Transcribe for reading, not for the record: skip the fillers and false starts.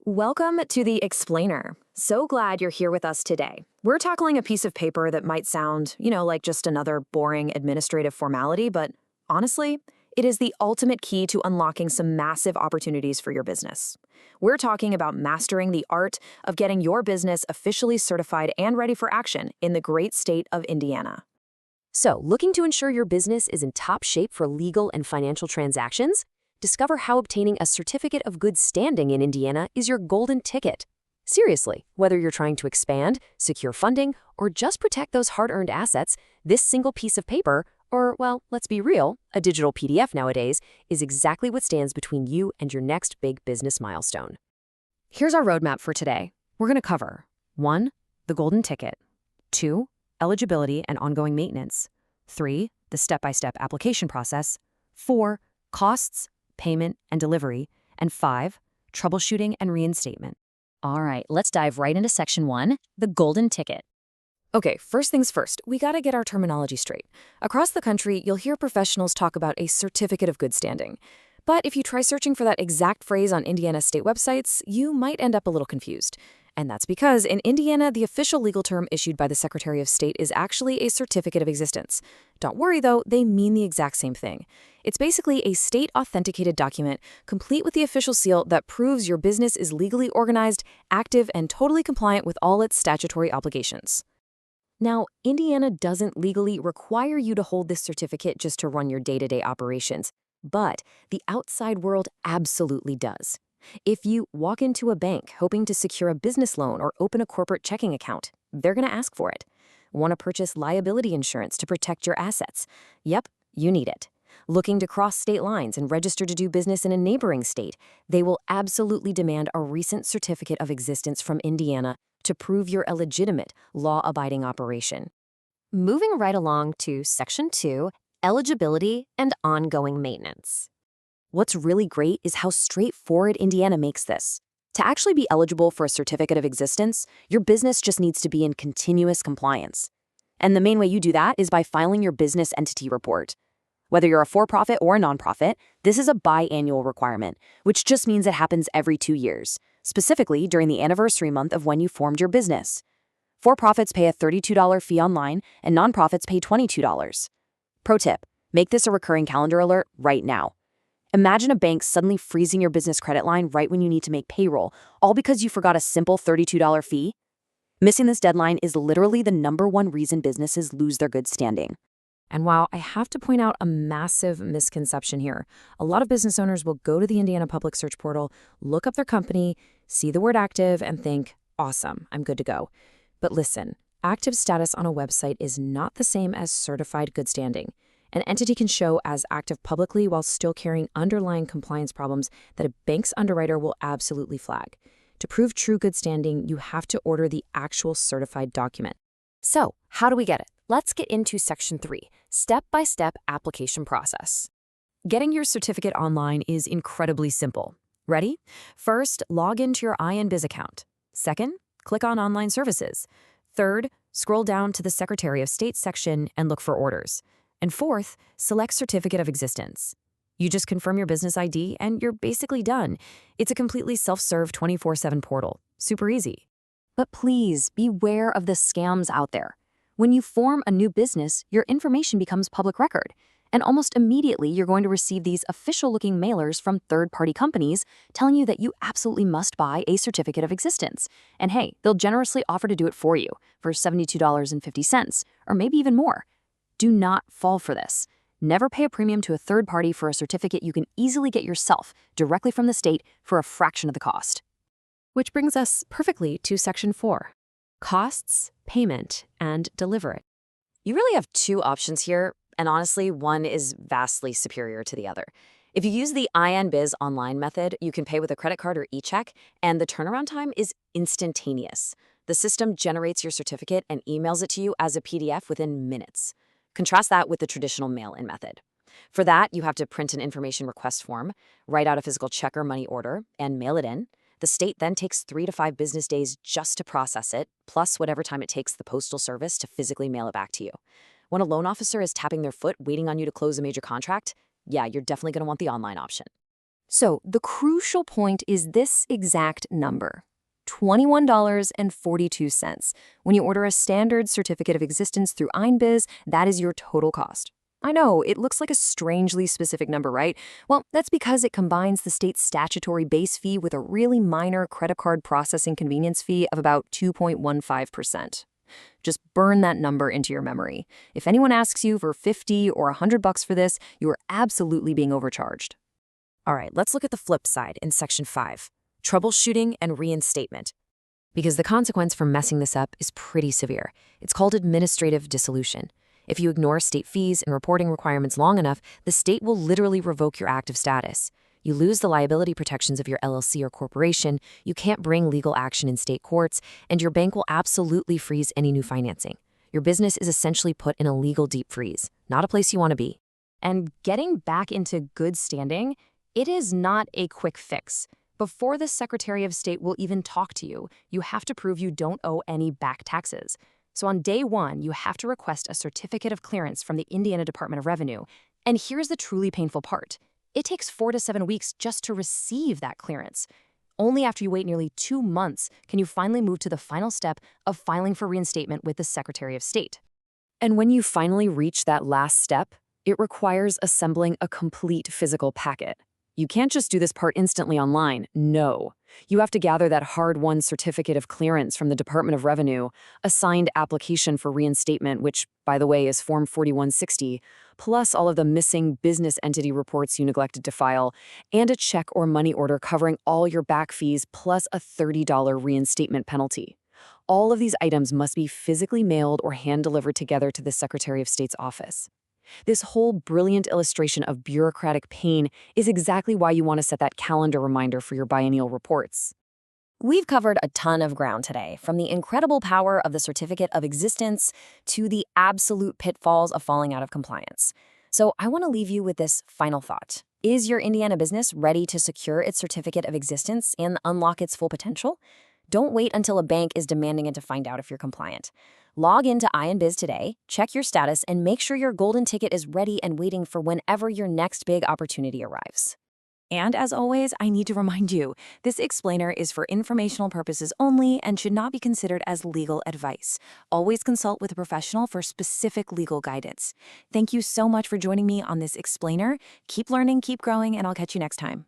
Welcome to the Explainer. So glad you're here with us today. We're tackling a piece of paper that might sound, like just another boring administrative formality, but honestly, it is the ultimate key to unlocking some massive opportunities for your business. We're talking about mastering the art of getting your business officially certified and ready for action in the great state of Indiana. So, looking to ensure your business is in top shape for legal and financial transactions? Discover how obtaining a certificate of good standing in Indiana is your golden ticket. Seriously, whether you're trying to expand, secure funding, or just protect those hard-earned assets, this single piece of paper, or, well, let's be real, a digital PDF nowadays, is exactly what stands between you and your next big business milestone. Here's our roadmap for today. We're going to cover 1. The golden ticket. 2. Eligibility and ongoing maintenance. 3. The step-by-step application process. 4. Costs, payment, and delivery. And 5. Troubleshooting and reinstatement. All right, let's dive right into section 1, the golden ticket. Okay, first things first, we gotta get our terminology straight. Across the country, you'll hear professionals talk about a certificate of good standing. But if you try searching for that exact phrase on Indiana state websites, you might end up a little confused. And that's because in Indiana, the official legal term issued by the Secretary of State is actually a certificate of existence. Don't worry though, they mean the exact same thing. It's basically a state-authenticated document, complete with the official seal that proves your business is legally organized, active, and totally compliant with all its statutory obligations. Now, Indiana doesn't legally require you to hold this certificate just to run your day-to-day operations, but the outside world absolutely does. If you walk into a bank hoping to secure a business loan or open a corporate checking account, they're going to ask for it. Want to purchase liability insurance to protect your assets? Yep, you need it. Looking to cross state lines and register to do business in a neighboring state, they will absolutely demand a recent certificate of existence from Indiana to prove you're a legitimate, law-abiding operation. Moving right along to section 2, eligibility and ongoing maintenance. What's really great is how straightforward Indiana makes this. To actually be eligible for a certificate of existence, your business just needs to be in continuous compliance. And the main way you do that is by filing your business entity report. Whether you're a for-profit or a nonprofit, this is a biannual requirement, which just means it happens every 2 years, specifically during the anniversary month of when you formed your business. For-profits pay a $32 fee online, and nonprofits pay $22. Pro tip, make this a recurring calendar alert right now. Imagine a bank suddenly freezing your business credit line right when you need to make payroll, all because you forgot a simple $32 fee. Missing this deadline is literally the #1 reason businesses lose their good standing. And while I have to point out a massive misconception here, a lot of business owners will go to the Indiana Public Search Portal, look up their company, see the word active, and think, awesome, I'm good to go. But listen, active status on a website is not the same as certified good standing. An entity can show as active publicly while still carrying underlying compliance problems that a bank's underwriter will absolutely flag. To prove true good standing, you have to order the actual certified document. So, how do we get it? Let's get into section 3, step-by-step application process. Getting your certificate online is incredibly simple. Ready? First, log into your INBiz account. Second, click on Online Services. Third, scroll down to the Secretary of State section and look for orders. And fourth, select Certificate of Existence. You just confirm your business ID and you're basically done. It's a completely self-serve 24/7 portal. Super easy. But please beware of the scams out there. When you form a new business, your information becomes public record. And almost immediately, you're going to receive these official-looking mailers from third-party companies telling you that you absolutely must buy a certificate of existence. And hey, they'll generously offer to do it for you for $72.50, or maybe even more. Do not fall for this. Never pay a premium to a third party for a certificate you can easily get yourself directly from the state for a fraction of the cost. Which brings us perfectly to section 4, costs, payment, and delivery. You really have two options here, and honestly, one is vastly superior to the other. If you use the INBiz online method, you can pay with a credit card or e-check, and the turnaround time is instantaneous. The system generates your certificate and emails it to you as a PDF within minutes. Contrast that with the traditional mail-in method. For that, you have to print an information request form, write out a physical check or money order, and mail it in. The state then takes 3 to 5 business days just to process it, plus whatever time it takes the postal service to physically mail it back to you. When a loan officer is tapping their foot waiting on you to close a major contract, yeah, you're definitely going to want the online option. So the crucial point is this exact number. $21.42. When you order a standard certificate of existence through EINBiz, that is your total cost. I know, it looks like a strangely specific number, right? Well, that's because it combines the state's statutory base fee with a really minor credit card processing convenience fee of about 2.15%. Just burn that number into your memory. If anyone asks you for $50 or $100 for this, you are absolutely being overcharged. All right, let's look at the flip side in Section 5, troubleshooting and reinstatement. Because the consequence for messing this up is pretty severe. It's called administrative dissolution. If you ignore state fees and reporting requirements long enough, the state will literally revoke your active status. You lose the liability protections of your LLC or corporation, you can't bring legal action in state courts, and your bank will absolutely freeze any new financing. Your business is essentially put in a legal deep freeze, not a place you want to be. And getting back into good standing, it is not a quick fix. Before the Secretary of State will even talk to you, you have to prove you don't owe any back taxes. So on day one, you have to request a certificate of clearance from the Indiana Department of Revenue. And here's the truly painful part. It takes 4 to 7 weeks just to receive that clearance. Only after you wait nearly 2 months can you finally move to the final step of filing for reinstatement with the Secretary of State. And when you finally reach that last step, it requires assembling a complete physical packet. You can't just do this part instantly online. No. You have to gather that hard-won certificate of clearance from the Department of Revenue, a signed application for reinstatement, which, by the way, is Form 4160, plus all of the missing business entity reports you neglected to file, and a check or money order covering all your back fees plus a $30 reinstatement penalty. All of these items must be physically mailed or hand-delivered together to the Secretary of State's office. This whole brilliant illustration of bureaucratic pain is exactly why you want to set that calendar reminder for your biennial reports. We've covered a ton of ground today, from the incredible power of the certificate of existence to the absolute pitfalls of falling out of compliance. So I want to leave you with this final thought. Is your Indiana business ready to secure its certificate of existence and unlock its full potential? Don't wait until a bank is demanding it to find out if you're compliant. Log into EINBiz today, check your status, and make sure your golden ticket is ready and waiting for whenever your next big opportunity arrives. And as always, I need to remind you, this explainer is for informational purposes only and should not be considered as legal advice. Always consult with a professional for specific legal guidance. Thank you so much for joining me on this explainer. Keep learning, keep growing, and I'll catch you next time.